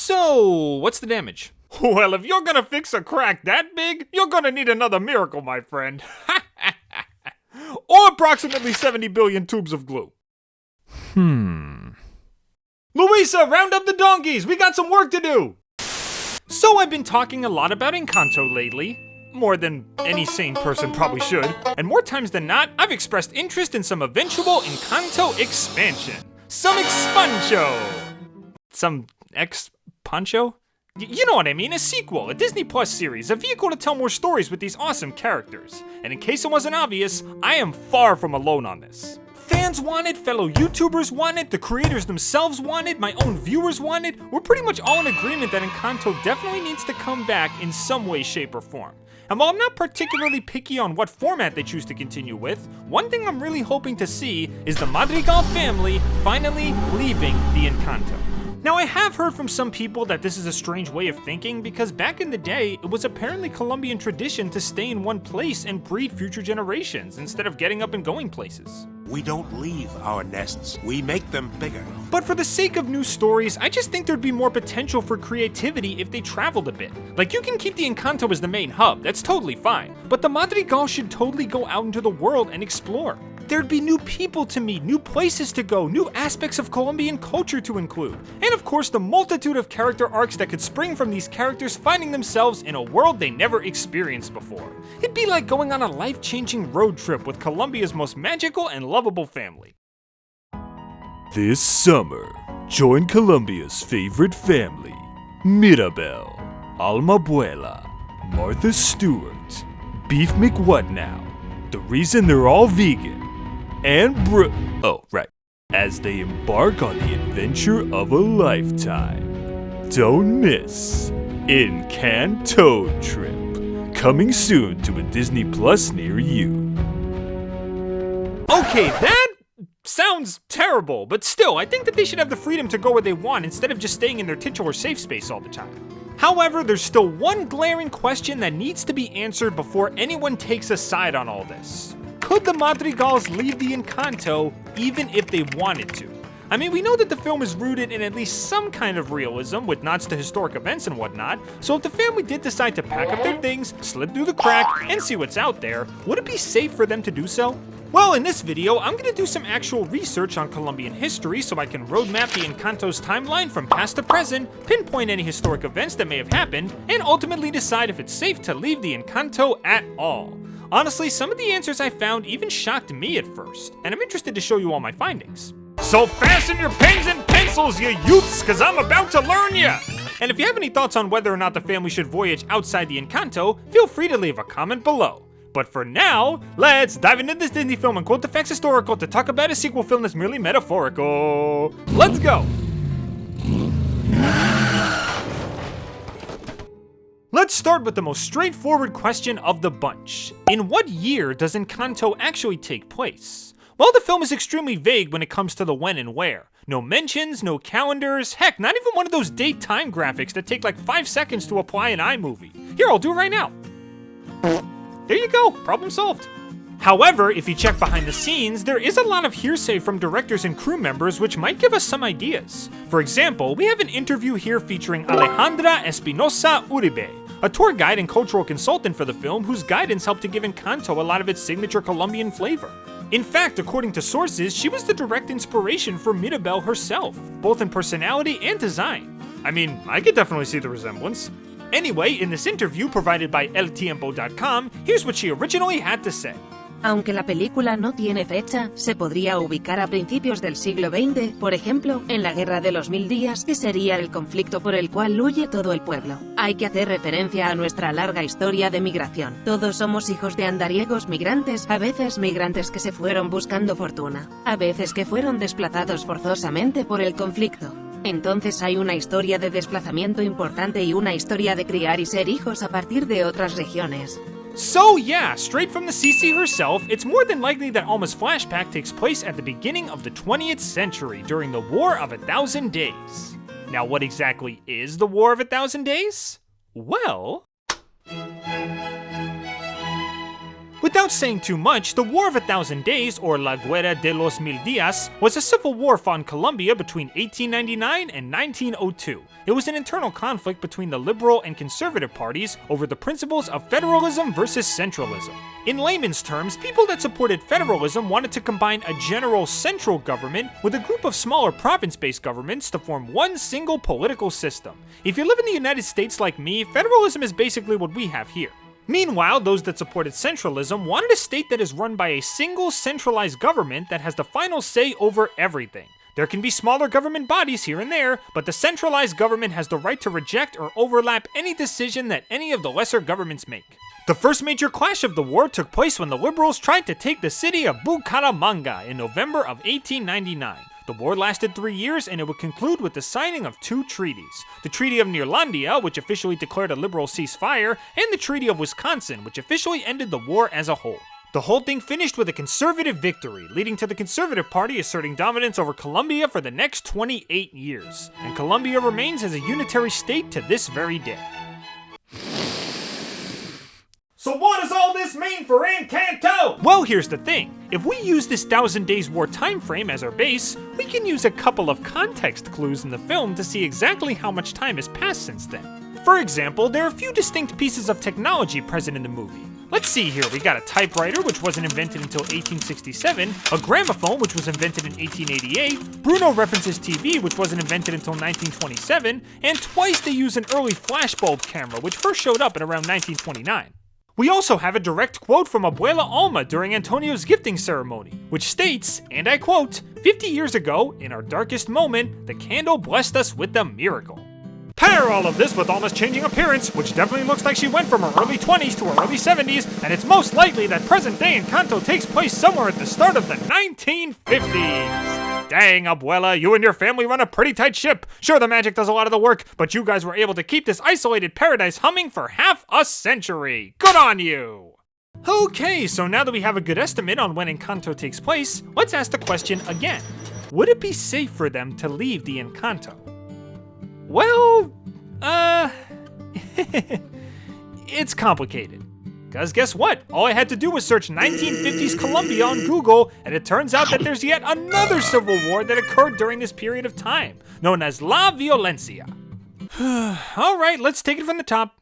So, what's the damage? Well, if you're gonna fix a crack that big, you're gonna need another miracle, my friend. Or approximately 70 billion tubes of glue. Luisa, round up the donkeys! We got some work to do! So I've been talking a lot about Encanto lately. More than any sane person probably should. And more times than not, I've expressed interest in some eventual Encanto expansion. Some expancho! Some ex-poncho? You know what I mean, a sequel, a Disney Plus series, a vehicle to tell more stories with these awesome characters. And in case it wasn't obvious, I am far from alone on this. Fans want it, fellow YouTubers want it, the creators themselves want it, my own viewers want it. We're pretty much all in agreement that Encanto definitely needs to come back in some way, shape, or form. And while I'm not particularly picky on what format they choose to continue with, one thing I'm really hoping to see is the Madrigal family finally leaving the Encanto. Now, I have heard from some people that this is a strange way of thinking because back in the day, it was apparently Colombian tradition to stay in one place and breed future generations instead of getting up and going places. We don't leave our nests, we make them bigger. But for the sake of new stories, I just think there'd be more potential for creativity if they traveled a bit. Like, you can keep the Encanto as the main hub, that's totally fine, but the Madrigal should totally go out into the world and explore. There'd be new people to meet, new places to go, new aspects of Colombian culture to include, and of course the multitude of character arcs that could spring from these characters finding themselves in a world they never experienced before. It'd be like going on a life-changing road trip with Colombia's most magical and lovable family. This summer, join Colombia's favorite family, Mirabel, Abuela, Martha Stewart, Beef McWhatnow, the reason they're all vegan, and as they embark on the adventure of a lifetime. Don't miss Encanto Trip, coming soon to a Disney Plus near you. Okay, that sounds terrible, but still, I think that they should have the freedom to go where they want instead of just staying in their titular safe space all the time. However, there's still one glaring question that needs to be answered before anyone takes a side on all this. Could the Madrigals leave the Encanto even if they wanted to? I mean, we know that the film is rooted in at least some kind of realism with nods to historic events and whatnot, so if the family did decide to pack up their things, slip through the crack, and see what's out there, would it be safe for them to do so? Well, in this video, I'm gonna do some actual research on Colombian history so I can roadmap the Encanto's timeline from past to present, pinpoint any historic events that may have happened, and ultimately decide if it's safe to leave the Encanto at all. Honestly, some of the answers I found even shocked me at first, and I'm interested to show you all my findings. So fasten your pens and pencils, you youths, cause I'm about to learn ya! And if you have any thoughts on whether or not the family should voyage outside the Encanto, feel free to leave a comment below. But for now, let's dive into this Disney film and quote the facts historical to talk about a sequel film that's merely metaphorical. Let's go! Let's start with the most straightforward question of the bunch. In what year does Encanto actually take place? Well, the film is extremely vague when it comes to the when and where. No mentions, no calendars, heck, not even one of those date-time graphics that take like 5 seconds to apply in iMovie. Here, I'll do it right now. There you go, problem solved. However, if you check behind the scenes, there is a lot of hearsay from directors and crew members which might give us some ideas. For example, we have an interview here featuring Alejandra Espinosa Uribe, a tour guide and cultural consultant for the film whose guidance helped to give Encanto a lot of its signature Colombian flavor. In fact, according to sources, she was the direct inspiration for Mirabel herself, both in personality and design. I mean, I could definitely see the resemblance. Anyway, in this interview provided by eltiempo.com, here's what she originally had to say. Aunque la película no tiene fecha, se podría ubicar a principios del siglo XX, por ejemplo, en la Guerra de los 1000 días, que sería el conflicto por el cual huye todo el pueblo. Hay que hacer referencia a nuestra larga historia de migración. Todos somos hijos de andariegos migrantes, a veces migrantes que se fueron buscando fortuna, a veces que fueron desplazados forzosamente por el conflicto. Entonces hay una historia de desplazamiento importante y una historia de criar y ser hijos a partir de otras regiones. So yeah, straight from the CC herself, it's more than likely that Alma's flashback takes place at the beginning of the 20th century during the War of 1,000 Days. Now what exactly is the War of 1,000 Days? Well... Without saying too much, the War of a Thousand Days, or La Guerra de los Mil Días, was a civil war fought in Colombia between 1899 and 1902. It was an internal conflict between the liberal and conservative parties over the principles of federalism versus centralism. In layman's terms, people that supported federalism wanted to combine a general central government with a group of smaller province-based governments to form one single political system. If you live in the United States like me, federalism is basically what we have here. Meanwhile, those that supported centralism wanted a state that is run by a single centralized government that has the final say over everything. There can be smaller government bodies here and there, but the centralized government has the right to reject or overlap any decision that any of the lesser governments make. The first major clash of the war took place when the liberals tried to take the city of Bucaramanga in November of 1899. The war lasted 3 years and it would conclude with the signing of 2 treaties. The Treaty of Neerlandia, which officially declared a liberal ceasefire, and the Treaty of Wisconsin, which officially ended the war as a whole. The whole thing finished with a conservative victory, leading to the Conservative Party asserting dominance over Colombia for the next 28 years. And Colombia remains as a unitary state to this very day. So what does all this mean for Encanto? Well, here's the thing. If we use this 1,000 Days War time frame as our base, we can use a couple of context clues in the film to see exactly how much time has passed since then. For example, there are a few distinct pieces of technology present in the movie. Let's see here, we got a typewriter, which wasn't invented until 1867, a gramophone, which was invented in 1888, Bruno references TV, which wasn't invented until 1927, and twice they use an early flashbulb camera, which first showed up at around 1929. We also have a direct quote from Abuela Alma during Antonio's gifting ceremony, which states, and I quote, 50 years ago, in our darkest moment, the candle blessed us with a miracle. Pair all of this with Alma's changing appearance, which definitely looks like she went from her early 20s to her early 70s, and it's most likely that present-day Encanto takes place somewhere at the start of the 1950s. Dang, Abuela, you and your family run a pretty tight ship. Sure, the magic does a lot of the work, but you guys were able to keep this isolated paradise humming for half a century. Good on you! Okay, so now that we have a good estimate on when Encanto takes place, let's ask the question again. Would it be safe for them to leave the Encanto? Well, it's complicated. Because guess what? All I had to do was search 1950s Colombia on Google, and it turns out that there's yet another civil war that occurred during this period of time, known as La Violencia. Alright, let's take it from the top.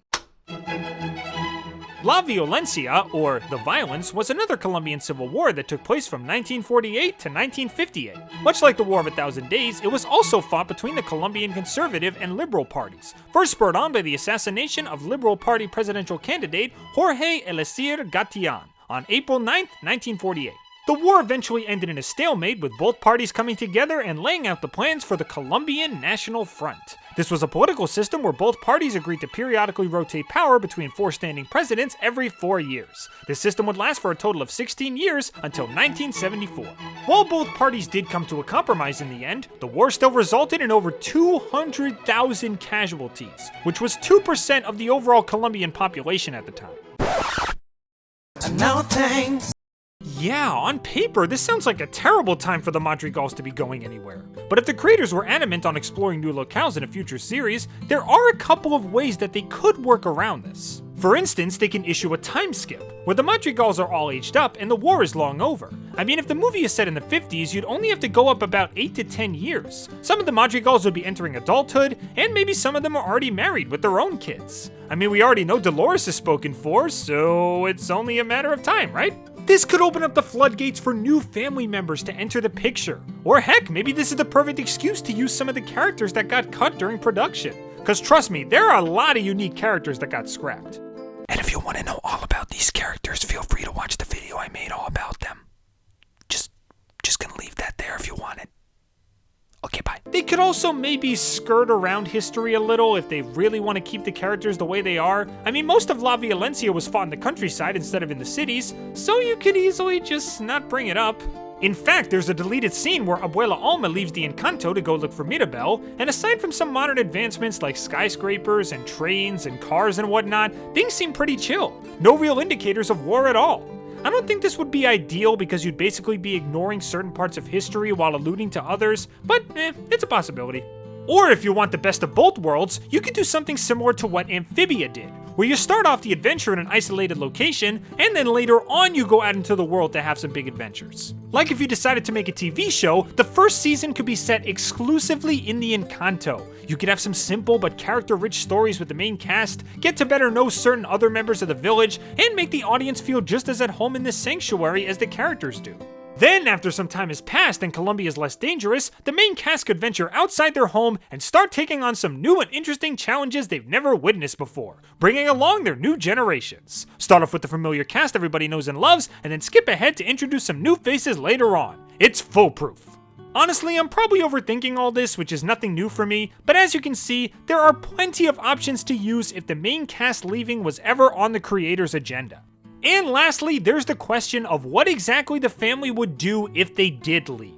La Violencia, or the Violence, was another Colombian civil war that took place from 1948 to 1958. Much like the War of a Thousand Days, it was also fought between the Colombian conservative and liberal parties, first spurred on by the assassination of Liberal Party presidential candidate Jorge Eliezer Gatián on April 9, 1948. The war eventually ended in a stalemate, with both parties coming together and laying out the plans for the Colombian National Front. This was a political system where both parties agreed to periodically rotate power between 4 standing presidents every 4 years. This system would last for a total of 16 years until 1974. While both parties did come to a compromise in the end, the war still resulted in over 200,000 casualties, which was 2% of the overall Colombian population at the time. No thanks. Yeah, on paper, this sounds like a terrible time for the Madrigals to be going anywhere. But if the creators were adamant on exploring new locales in a future series, there are a couple of ways that they could work around this. For instance, they can issue a time skip, where the Madrigals are all aged up and the war is long over. I mean, if the movie is set in the 50s, you'd only have to go up about 8 to 10 years. Some of the Madrigals would be entering adulthood, and maybe some of them are already married with their own kids. I mean, we already know Dolores is spoken for, so it's only a matter of time, right? This could open up the floodgates for new family members to enter the picture. Or heck, maybe this is the perfect excuse to use some of the characters that got cut during production. Cause trust me, there are a lot of unique characters that got scrapped. And if you want to know all about these characters, feel free to watch the video I made all about them. Just gonna leave that there if you want it. Okay, bye. They could also maybe skirt around history a little if they really want to keep the characters the way they are. I mean, most of La Violencia was fought in the countryside instead of in the cities, so you could easily just not bring it up. In fact, there's a deleted scene where Abuela Alma leaves the Encanto to go look for Mirabel, and aside from some modern advancements like skyscrapers and trains and cars and whatnot, things seem pretty chill. No real indicators of war at all. I don't think this would be ideal because you'd basically be ignoring certain parts of history while alluding to others, but it's a possibility. Or if you want the best of both worlds, you could do something similar to what Amphibia did, where you start off the adventure in an isolated location, and then later on you go out into the world to have some big adventures. Like if you decided to make a TV show, the first season could be set exclusively in the Encanto. You could have some simple but character-rich stories with the main cast, get to better know certain other members of the village, and make the audience feel just as at home in this sanctuary as the characters do. Then, after some time has passed and Colombia is less dangerous, the main cast could venture outside their home and start taking on some new and interesting challenges they've never witnessed before, bringing along their new generations. Start off with the familiar cast everybody knows and loves, and then skip ahead to introduce some new faces later on. It's foolproof. Honestly, I'm probably overthinking all this, which is nothing new for me, but as you can see, there are plenty of options to use if the main cast leaving was ever on the creator's agenda. And lastly, there's the question of what exactly the family would do if they did leave.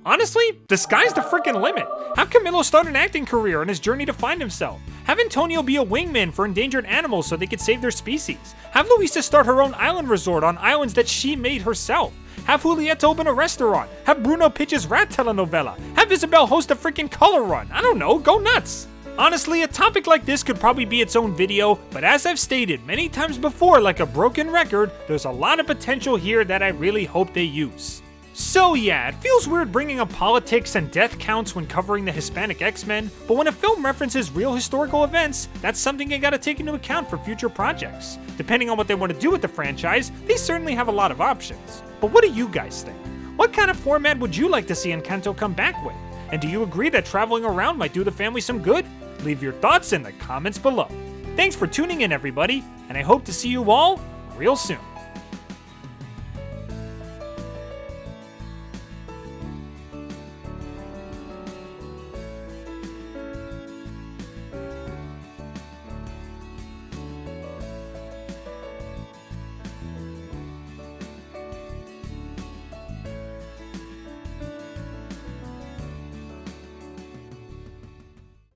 Honestly, the sky's the freaking limit. Have Camilo start an acting career on his journey to find himself. Have Antonio be a wingman for endangered animals so they could save their species. Have Luisa start her own island resort on islands that she made herself. Have Julieta open a restaurant. Have Bruno pitch his rat telenovela. Have Isabel host a freaking color run. I don't know, go nuts. Honestly, a topic like this could probably be its own video, but as I've stated many times before like a broken record, there's a lot of potential here that I really hope they use. So yeah, it feels weird bringing up politics and death counts when covering the Hispanic X-Men, but when a film references real historical events, that's something you gotta take into account for future projects. Depending on what they want to do with the franchise, they certainly have a lot of options. But what do you guys think? What kind of format would you like to see Encanto come back with? And do you agree that traveling around might do the family some good? Leave your thoughts in the comments below. Thanks for tuning in, everybody, and I hope to see you all real soon.